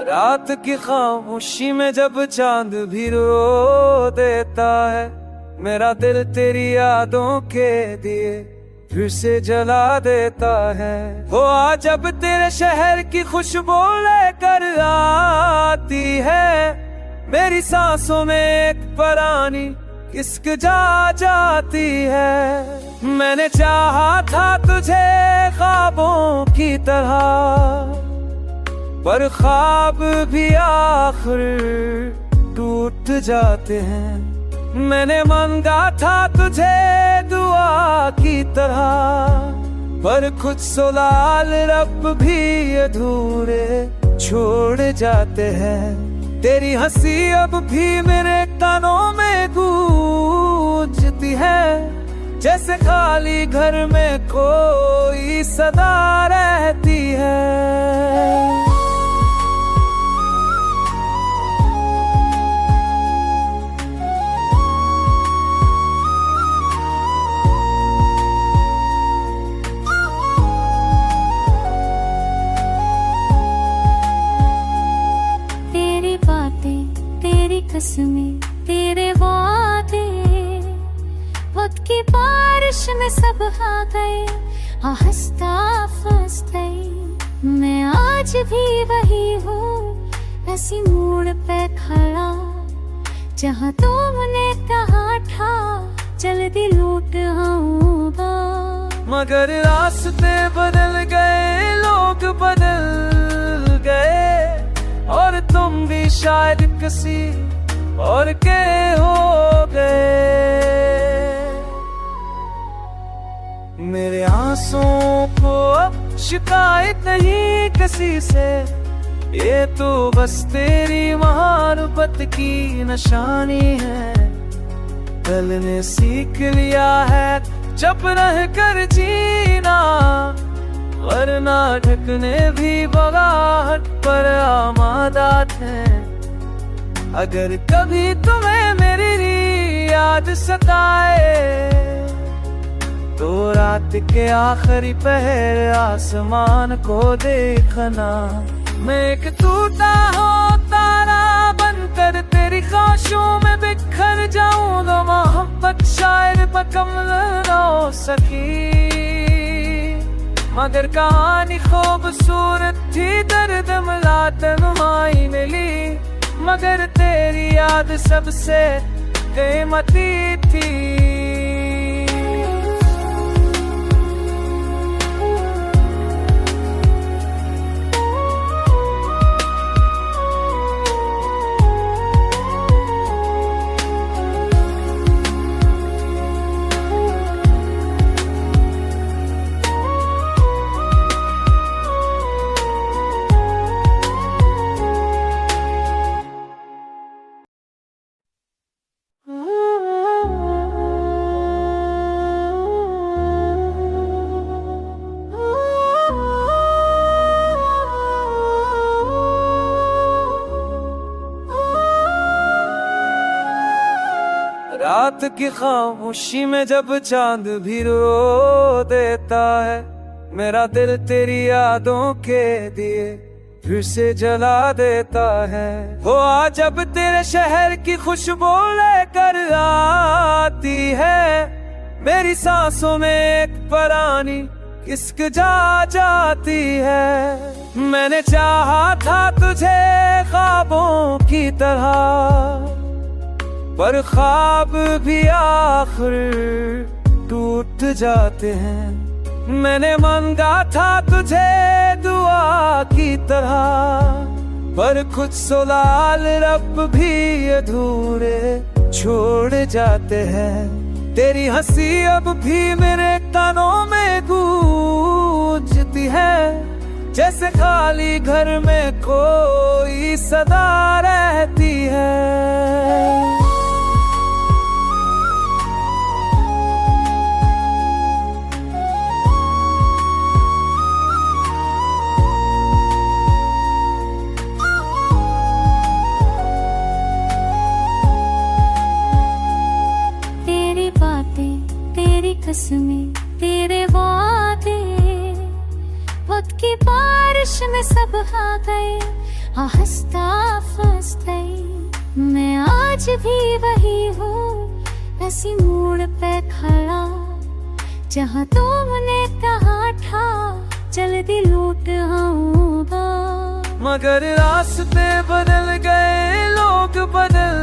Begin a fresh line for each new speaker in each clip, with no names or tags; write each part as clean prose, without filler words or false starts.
रात की खामोशी में जब चांद भी रो देता है, मेरा दिल तेरी यादों के दिए फिर से जला देता है। हो आ जब तेरे शहर की खुशबू लेकर आती है, मेरी सांसों में एक परानी किस्क जा जाती है। मैंने चाहा था तुझे ख्वाबों की तरह, पर ख्वाब भी आखिर टूट जाते हैं। मैंने मांगा था तुझे दुआ की तरह, पर कुछ सवाल रब भी अधूरे छोड़ जाते हैं। तेरी हंसी अब भी मेरे कानों में गूंजती है, जैसे खाली घर में कोई सदा रहती है।
कसमें तेरे वादे वक्त की बारिश में सब आ गए, हंसता फंस गई। मैं आज भी वही हूँ, ऐसी मोड़ पे खड़ा जहाँ तुमने कहा था जल्दी लौट आऊंगा।
मगर रास्ते बदल गए, लोग बदल गए, और तुम भी शायद किसी और के हो गए। मेरे आंसुओं को अब शिकायत नहीं किसी से, ये तो बस तेरी मोहब्बत की निशानी है। दिल ने सीख लिया है चुप रह कर जीना, वरना ढकने भी बगाहट पर आमादा थे। अगर कभी तुम्हें मेरी याद सताए, तो रात के आखिरी पहर आसमान को देखना। मैं एक टूटा हो तारा बनकर तेरी ख्वाहिशों में बिखर जाऊंगा। मोहब्बत शायद मुकम्मल न हो सकी, मगर कहानी खूबसूरत थी, दर्द मिला तन्हाई मिली। मगर तेरी याद सबसे कीमती थी। रात की खामोशी में जब चांद भी रो देता है, मेरा दिल तेरी यादों के दिए फिर से जला देता है। हो आ जब तेरे शहर की खुशबू लेकर आती है, मेरी सांसों में एक परानी किस्क जा जाती है। मैंने चाहा था तुझे ख्वाबों की तरह, पर ख्वाब भी आखिर टूट जाते हैं। मैंने मांगा था तुझे दुआ की तरह, पर कुछ सवाल रब भी अधूरे छोड़ जाते हैं। तेरी हंसी अब भी मेरे कानों में गूंजती है, जैसे खाली घर में कोई सदा रहती है।
कसमें तेरे वादे वक्त की बारिश में सब आ गए, हंसता फंस गई। मैं आज भी वही हूँ, ऐसी मोड़ पे खड़ा जहाँ तुमने कहा था जल्दी लौट आऊंगा।
मगर रास्ते बदल गए, लोग बदल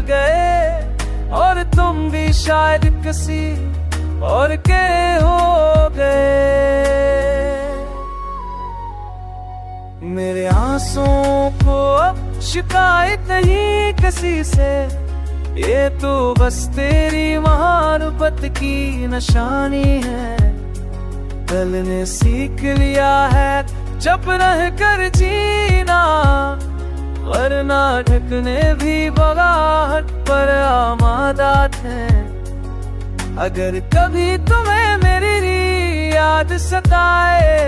गए, और तुम भी शायद किसी और के हो गए। मेरे आंसुओं को अब शिकायत नहीं किसी से, ये तो बस तेरी महानुबत की निशानी है। दिल ने सीख लिया है जब रह कर जीना, वरना ढकने भी बगाहट पर आमादा थे। अगर कभी तुम्हें मेरी याद सताए,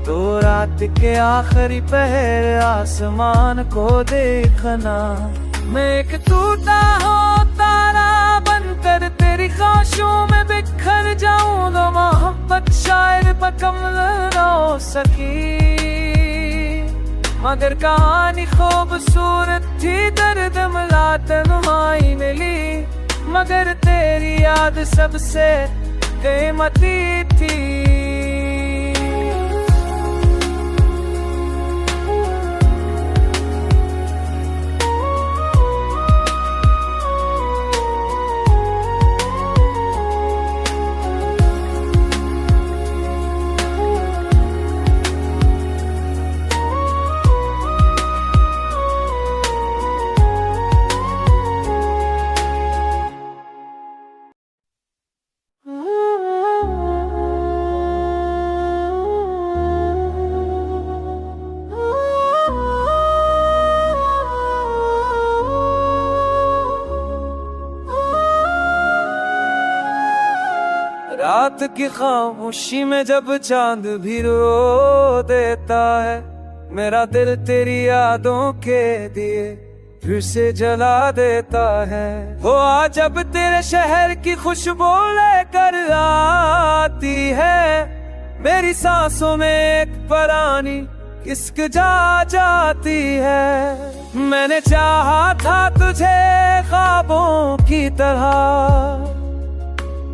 तो रात के आखिरी पहर आसमान को देखना। मैं एक टूटा हो तारा बनकर तेरी ख्वाहिशों में बिखर जाऊंगा। मोहब्बत शायद मुकम्मल न हो सकी, मगर कहानी खूबसूरत थी, दर्द मिला तन्हाई मिली। मगर तेरी याद सबसे कीमती थी। रात की खामोशी में जब चांद भी रो देता है, मेरा दिल तेरी यादों के दिए फिर से जला देता है। वो आज जब तेरे शहर की खुशबू लेकर आती है, मेरी सांसों में एक पुरानी किस्क जा जाती है। मैंने चाहा था तुझे ख्वाबों की तरह,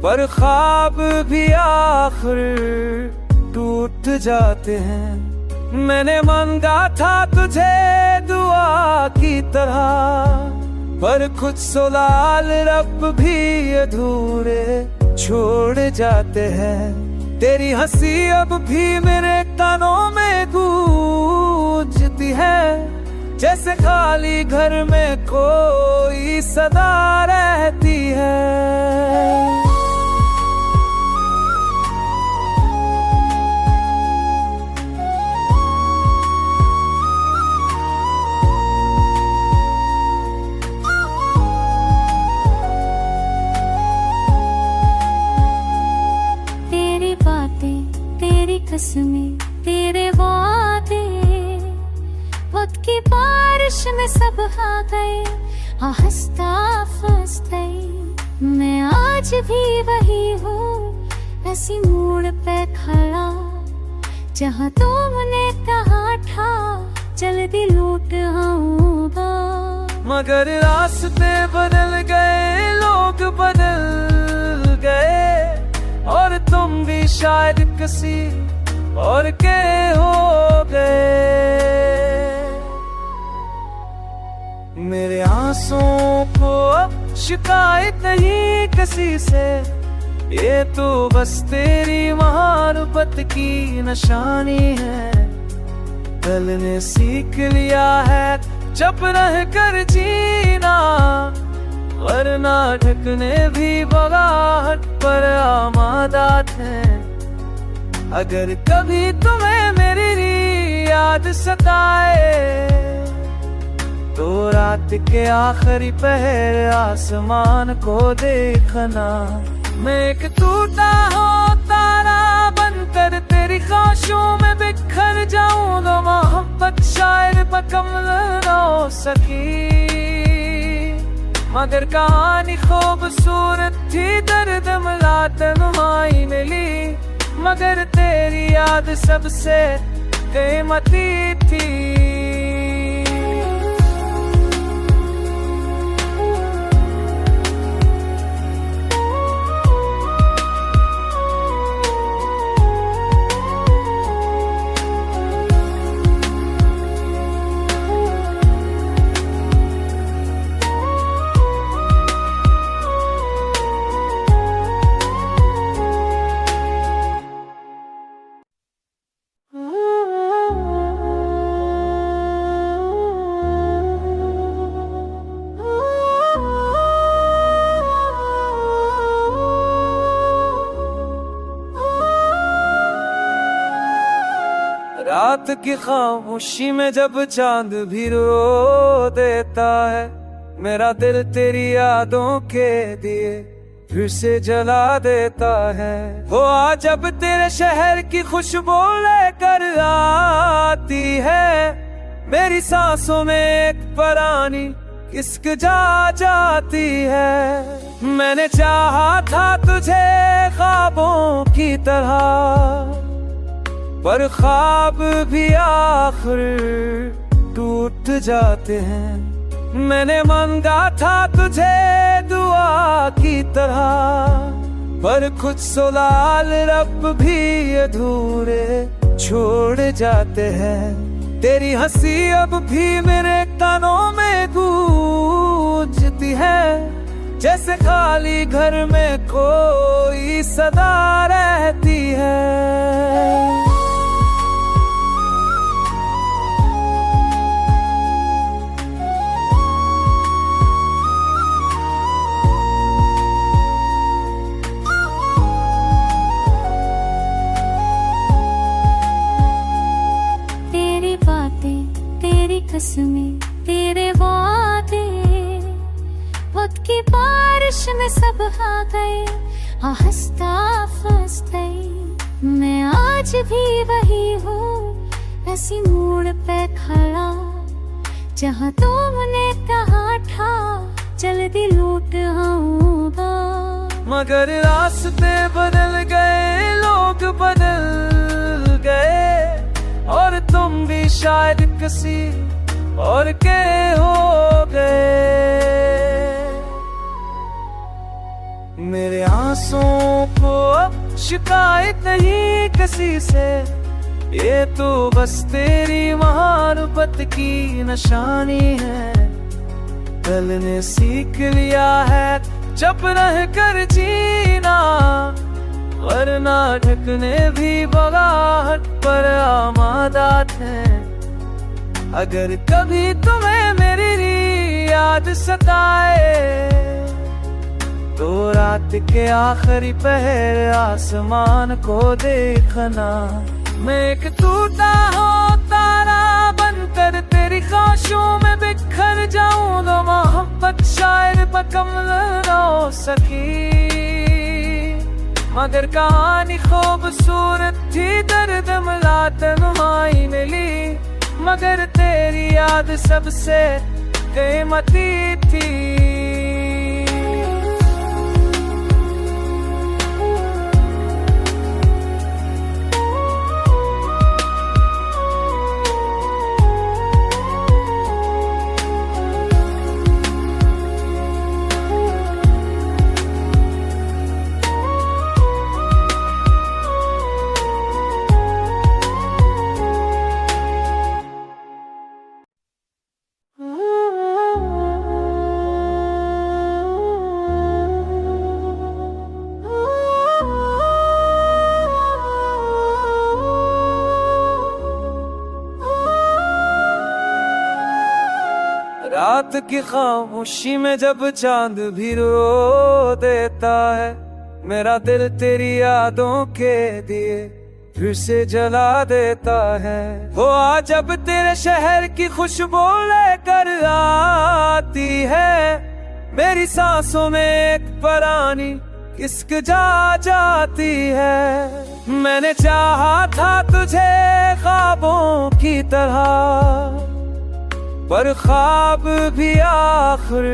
पर ख्वाब भी आखिर टूट जाते हैं। मैंने मांगा था तुझे दुआ की तरह, पर कुछ सवाल रब भी अधूरे छोड़ जाते हैं। तेरी हंसी अब भी मेरे कानों में गूंजती है, जैसे खाली घर में कोई सदा रहती है।
कसमें तेरे वादे, वक्त की बारिश में सब आ गए, हंसता फंस गई। मैं आज भी वही हूँ, ऐसी मोड़ पे खड़ा जहाँ तुमने कहा था जल्दी लौट आऊंगा।
मगर रास्ते बदल गए, लोग बदल गए, और तुम भी शायद किसी और के हो गए। मेरे आंसुओं को अब शिकायत नहीं किसी से, ये तो बस तेरी महानुबत की निशानी है। दिल ने सीख लिया है जब रह कर जीना, वरना ढकने भी बगाहट पर आमादा थे। अगर कभी तुम्हें मेरी याद सताए, तो रात के आखिरी पहर आसमान को देखना। मैं एक टूटा हो तारा बनकर तेरी ख्वाहिशों में बिखर जाऊंगा। मोहब्बत शायद मुकम्मल न हो सकी, मगर कहानी खूबसूरत थी, दर्द मिला तन्हाई मिली। मगर तेरी याद सबसे कीमती थी। रात की खामोशी में जब चांद भी रो देता है, मेरा दिल तेरी यादों के दिए फिर से जला देता है। हो आ जब तेरे शहर की खुशबू लेकर आती है, मेरी सांसों में एक परानी किस्क जा जाती है। मैंने चाहा था तुझे ख्वाबों की तरह, पर ख्वाब भी आखिर टूट जाते हैं। मैंने मांगा था तुझे दुआ की तरह, पर कुछ सवाल रब भी अधूरे छोड़ जाते हैं। तेरी हंसी अब भी मेरे कानों में गूंजती है, जैसे खाली घर में कोई सदा रहती है।
कसमें तेरे वादे, वक्त की बारिश में सब आ गए, हंसता फंस गई। मैं आज भी वही हूँ, ऐसी मोड़ पे खड़ा जहाँ तुमने कहा था जल्दी लौट आऊंगा।
मगर रास्ते बदल गए, लोग बदल गए, और तुम भी शायद किसी और के हो गए। मेरे आंसुओं को अब शिकायत नहीं किसी से, ये तो बस तेरी मोहब्बत की निशानी है। दिल ने सीख लिया है चुप रह कर जीना, वरना ढकने भी बगाहट पर आमादा थे। अगर कभी तुम्हें मेरी याद सताए, तो रात के आखिरी पहर आसमान को देखना। मैं एक टूटा हो तारा बनकर तेरी ख्वाहिशों में बिखर जाऊं, तो मोहब्बत शायद मुकम्मल न हो सकी। मगर कहानी खूबसूरत थी, दर्द मिला तन्हाई मिली, मगर तेरी याद सबसे कीमती थी। रात की खामोशी में जब चांद भी रो देता है, मेरा दिल तेरी यादों के दिए फिर से जला देता है। हो आ जब तेरे शहर की खुशबू लेकर आती है, मेरी सांसों में एक परानी किस्क जा जाती है। मैंने चाहा था तुझे ख्वाबों की तरह, पर ख्वाब भी आखिर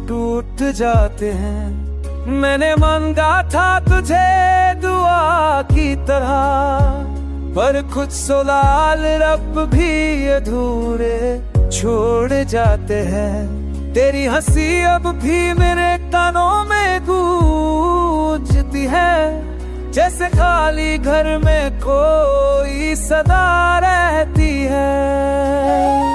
टूट जाते हैं। मैंने मांगा था तुझे दुआ की तरह, पर कुछ सवाल रब भी अधूरे छोड़ जाते हैं। तेरी हंसी अब भी मेरे कानों में गूंजती है, जैसे खाली घर में कोई सदा रहती है।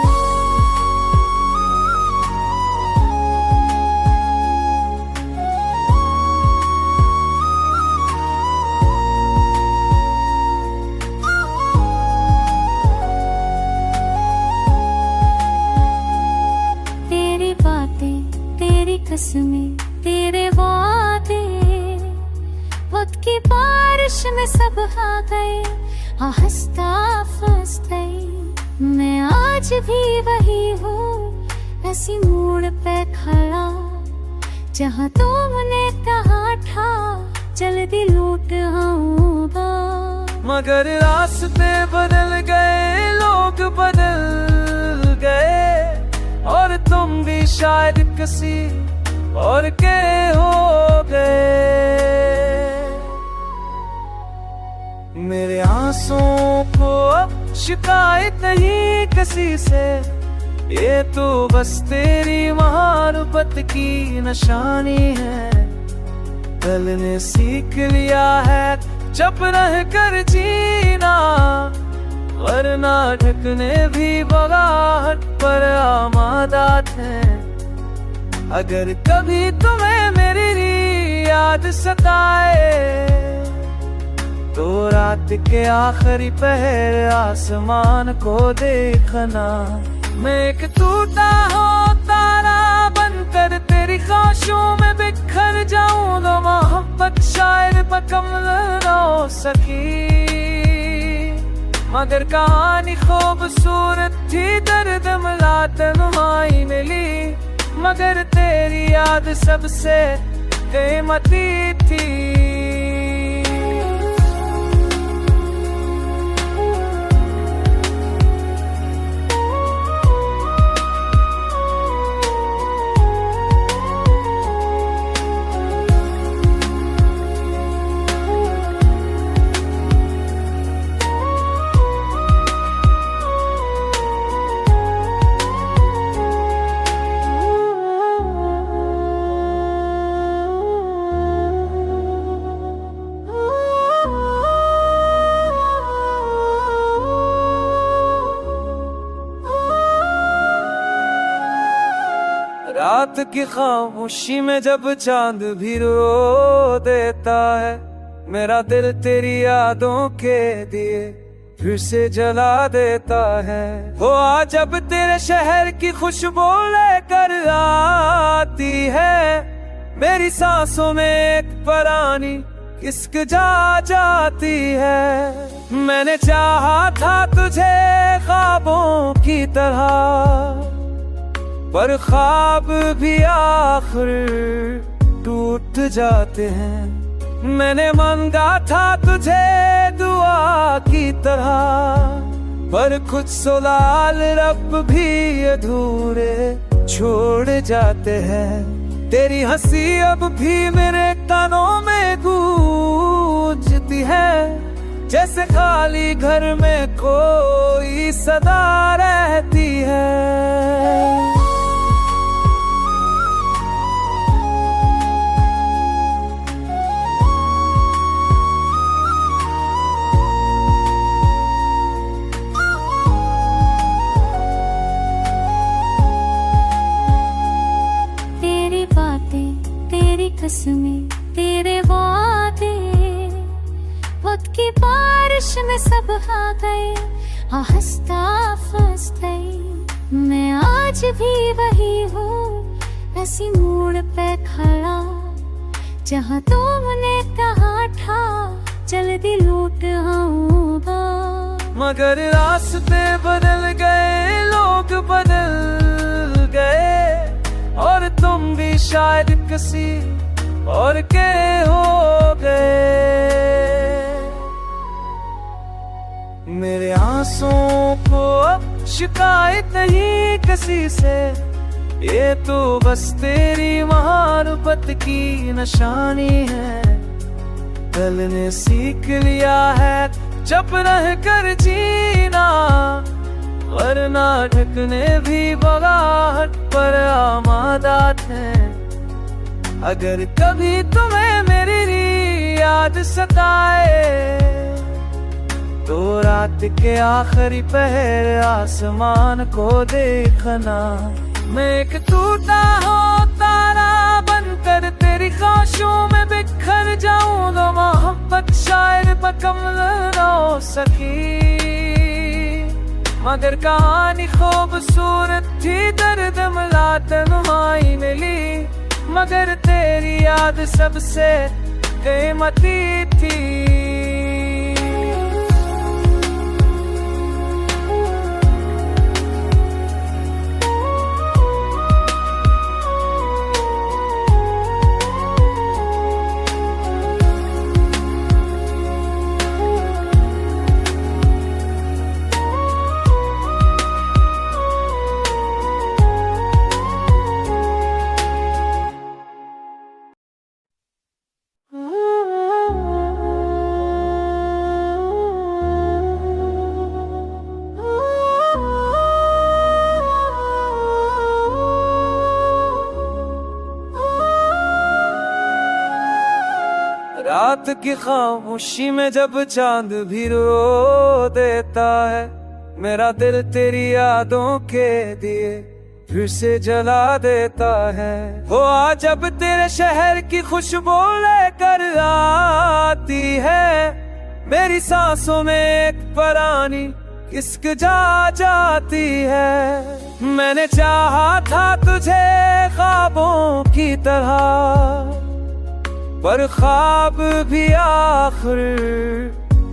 तेरी कसमें, तेरे वादे, वक्त की बारिश में सब आ गए, हंसता फंस गई। मैं आज भी वही हूँ, ऐसी मोड़ पे खड़ा, जहाँ तुमने कहा था जल्दी लौट आऊंगा।
मगर रास्ते बदल गए, लोग बदल गए, और तुम भी शायद किसी और के हो गए। मेरे आंसुओं को अब शिकायत नहीं किसी से, ये तो बस तेरी मोहब्बत की निशानी है। दिल ने सीख लिया है जब रह कर जीना, वरना ढकने भी बगाहट पर आमादा थे। अगर कभी तुम्हें मेरी याद सताए, तो रात के आखिरी पहर आसमान को देखना। मैं एक टूटा हो तारा बनकर तेरी ख्वाहिशों में बिखर जाऊं, तो मोहब्बत शायद मुकम्मल न हो सकी। मगर कहानी खूबसूरत थी, दर्द मिला तन्हाई मिली, मगर तेरी याद सबसे कीमती थी। रात की खामोशी में जब चांद भी रो देता है, मेरा दिल तेरी यादों के दिए फिर से जला देता है। वो आज जब तेरे शहर की खुशबू लेकर आती है, मेरी सांसों में एक पुरानी किस्क जा जाती है। मैंने चाहा था तुझे ख्वाबों की तरह, पर ख्वाब भी आखिर टूट जाते हैं। मैंने मांगा था तुझे दुआ की तरह, पर कुछ सवाल रब भी अधूरे छोड़ जाते हैं। तेरी हंसी अब भी मेरे कानों में गूंजती है, जैसे खाली घर में कोई सदा रहती है।
कसमें, तेरे वादे, वक्त की बारिश में सब आ गए, हंसता फंस गई। मैं आज भी वही हूँ, ऐसी मोड़ पे खड़ा, जहाँ तुमने कहा था जल्दी लौट आऊंगा।
मगर रास्ते बदल गए, लोग बदल गए, और तुम भी शायद किसी और के हो गए। मेरे आंसुओं को अब शिकायत नहीं किसी से, ये तो बस तेरी मोहब्बत की निशानी है। दिल ने सीख लिया है चुप रह कर जीना, वरना ढकने भी बगाहट पर आमादा थे। अगर कभी तुम्हें मेरी याद सताए, तो रात के आखिरी पहर आसमान को देखना। मैं एक टूटा हो तारा बनकर तेरी ख्वाहिशों में बिखर जाऊं, तो मोहब्बत शायद मुकम्मल न हो सकी। मगर कहानी खूबसूरत थी, दर्द मिला तन्हाई मिली, मगर तेरी याद सबसे कीमती थी। रात की खामोशी में जब चांद भी रो देता है, मेरा दिल तेरी यादों के दिए फिर से जला देता है। वो आज जब तेरे शहर की खुशबू लेकर आती है, मेरी सांसों में एक पुरानी किस्क जा जाती है। मैंने चाहा था तुझे ख्वाबों की तरह, पर ख्वाब भी आखिर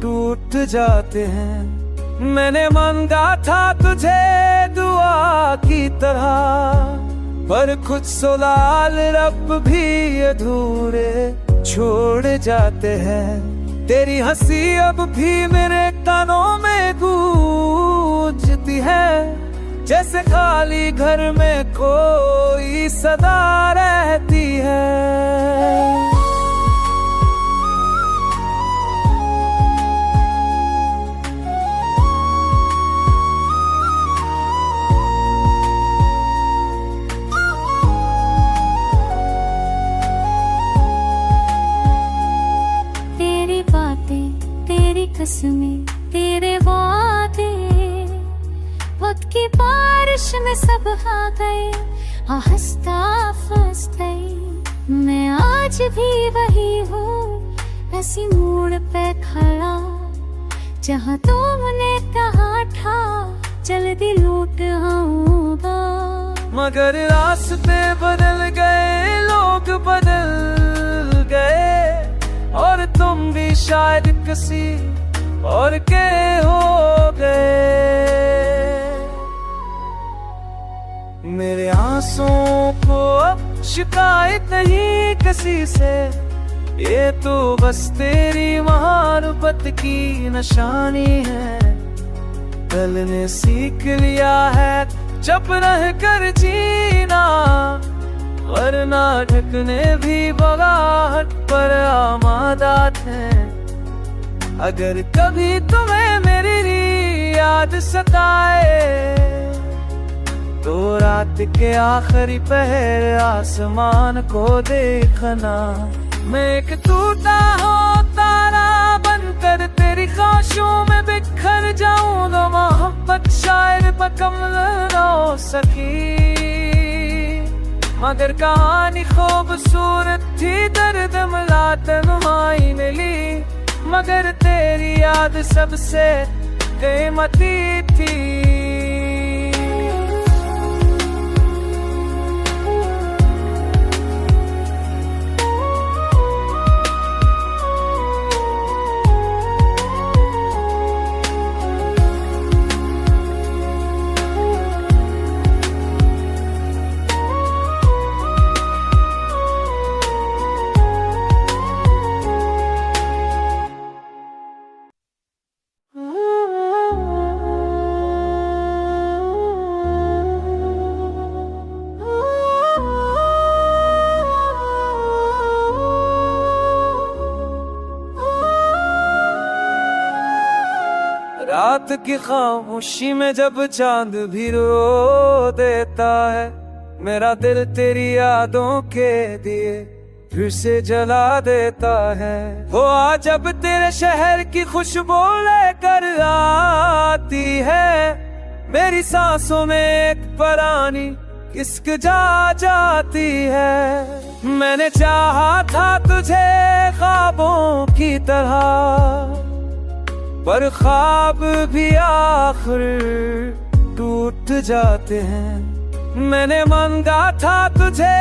टूट जाते हैं। मैंने मांगा था तुझे दुआ की तरह, पर कुछ सवाल रब भी अधूरे छोड़ जाते हैं। तेरी हंसी अब भी मेरे कानों में गूंजती है, जैसे खाली घर में कोई सदा रहती है।
कसमें तेरे वादे, वक्त की बारिश में सब आ गए, हंसता फंस गई। मैं आज भी वही हूँ, ऐसी मोड़ पे खड़ा, जहाँ तुमने कहा था जल्दी लौट आऊंगा।
मगर रास्ते बदल गए, लोग बदल गए, और तुम भी शायद किसी और के हो गए। मेरे आंसुओं को अब शिकायत नहीं किसी से, ये तो बस तेरी मोहब्बत की निशानी है। दिल ने सीख लिया है चुप रह कर जीना, वरना ढकने भी बगाहट पर आमादा थे। अगर कभी तुम्हें मेरी याद सताए, तो रात के आखिरी पहर आसमान को देखना। मैं एक टूटा हो तारा बनकर तेरी ख्वाहिशों में बिखर जाऊं, तो मोहब्बत शायद मुकम्मल न हो सकी। मगर कहानी खूबसूरत थी, दर्द मिला तन्हाई मिली, मगर तेरी याद सबसे कीमती थी। रात की खामोशी में जब चांद भी रो देता है, मेरा दिल तेरी यादों के दिए फिर से जला देता है। वो आ जब तेरे शहर की खुशबू लेकर आती है, मेरी सांसों में एक पुरानी किस्क जा जाती है। मैंने चाहा था तुझे ख्वाबों की तरह, पर ख्वाब भी आखिर टूट जाते हैं। मैंने मांगा था तुझे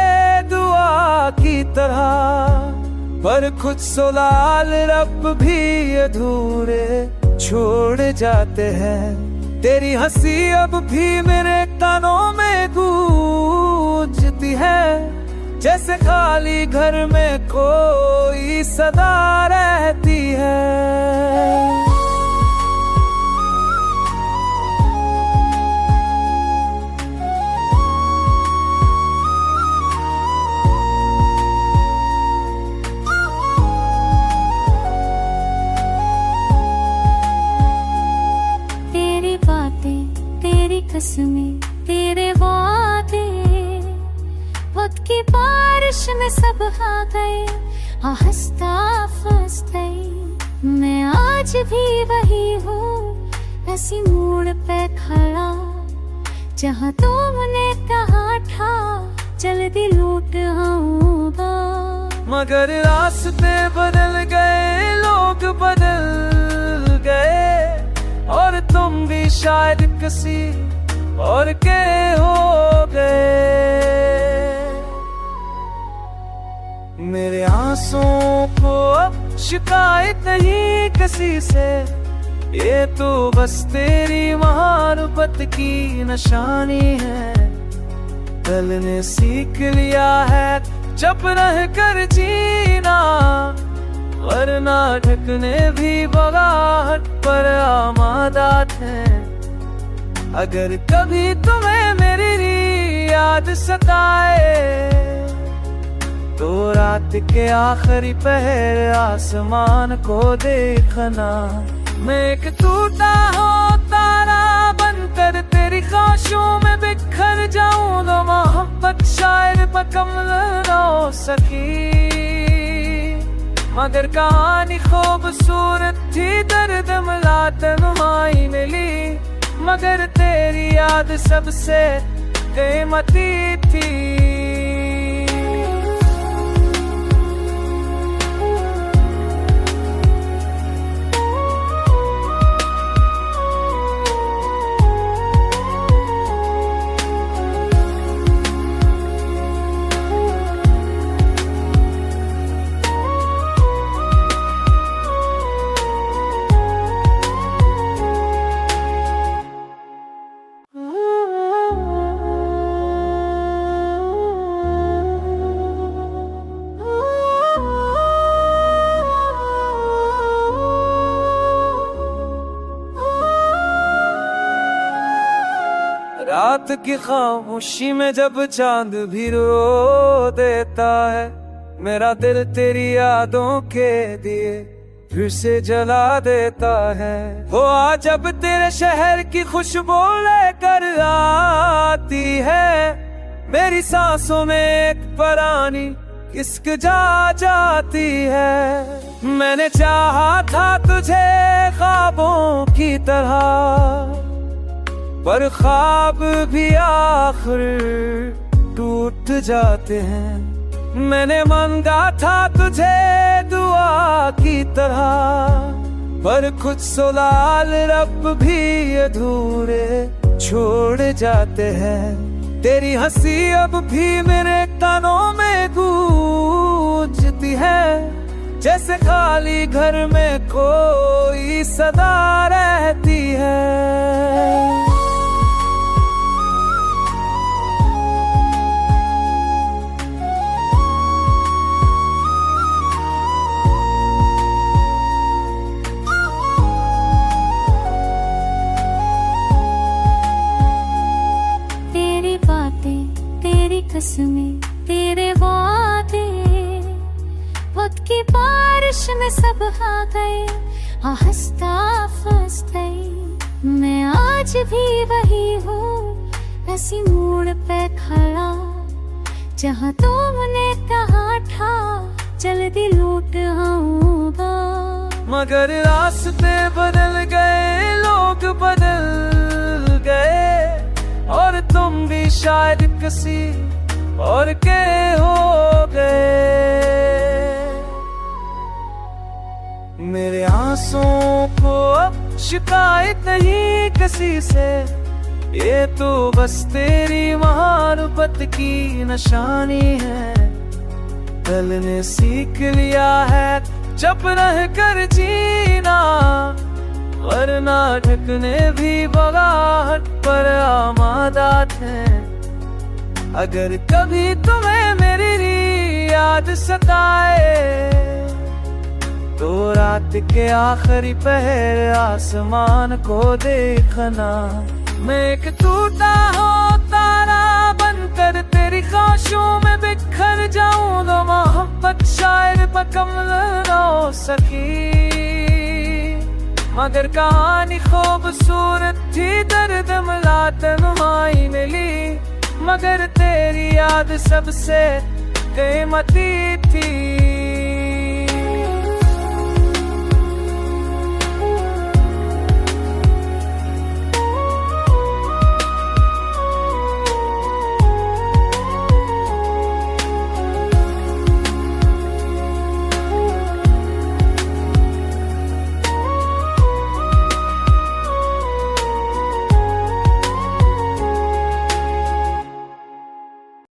दुआ की तरह, पर कुछ सवाल रब भी अधूरे छोड़ जाते हैं। तेरी हंसी अब भी मेरे कानों में गूंजती है, जैसे खाली घर में कोई सदा रहती है।
कसमें तेरे वादे, वक्त की बारिश में सब आ गए, हंसता फंस गई। मैं आज भी वही हूँ, ऐसी मोड़ पे खड़ा जहाँ तुमने कहा था जल्दी लौट आऊंगा।
मगर रास्ते बदल गए, लोग बदल गए, और तुम भी शायद किसी और के हो गए। मेरे आंसुओं को अब शिकायत नहीं किसी से, ये तो बस तेरी मोहब्बत की निशानी है। दिल ने सीख लिया है चुप रह कर जीना, वरना ढकने भी बगाहट पर आमादा थे। अगर कभी तुम्हें मेरी याद सताए, तो रात के आखिरी पहर आसमान को देखना। मैं एक टूटा हो तारा बनकर तेरी ख्वाहिशों में बिखर जाऊंगा। मोहब्बत शायद मुकम्मल न हो सकी, मगर कहानी खूबसूरत थी, दर्द मिला तन्हाई मिली। मगर तेरी याद सबसे कीमती थी। रात की खामोशी में जब चांद भी रो देता है, मेरा दिल तेरी यादों के दिए फिर से जला देता है। वो आ जब तेरे शहर की खुशबू लेकर आती है, मेरी सांसों में एक पुरानी किस्क जा जाती है। मैंने चाहा था तुझे ख्वाबों की तरह, पर ख्वाब भी आखिर टूट जाते हैं। मैंने मांगा था तुझे दुआ की तरह, पर कुछ सवाल रब भी अधूरे छोड़ जाते हैं। तेरी हंसी अब भी मेरे कानों में गूंजती है, जैसे खाली घर में कोई सदा रहती है।
कसमें तेरे वादे, वक्त की बारिश में सब आ गए, हंसता फंस गई। मैं आज भी वही हूँ, ऐसी मोड़ पे खड़ा जहाँ तुमने कहा था जल्दी लौट आऊंगा।
मगर रास्ते बदल गए, लोग बदल गए, और तुम भी शायद किसी और के हो गए। मेरे आंसुओं को अब शिकायत नहीं किसी से, ये तो बस तेरी मोहब्बत की निशानी है। दिल ने सीख लिया है चुप रह कर जीना, वरना ढकने भी बगाहट पर आमादा थे। अगर कभी तुम्हें मेरी याद सताए, तो रात के आखिरी पहर आसमान को देखना। मैं एक टूटा हो तारा बनकर तेरी ख्वाहिशों में बिखर जाऊंगा। मोहब्बत शायद मुकम्मल न हो सकी, मगर कहानी खूबसूरत थी, दर्द मिला तन्हाई मिली। मगर तेरी याद सबसे कीमती थी।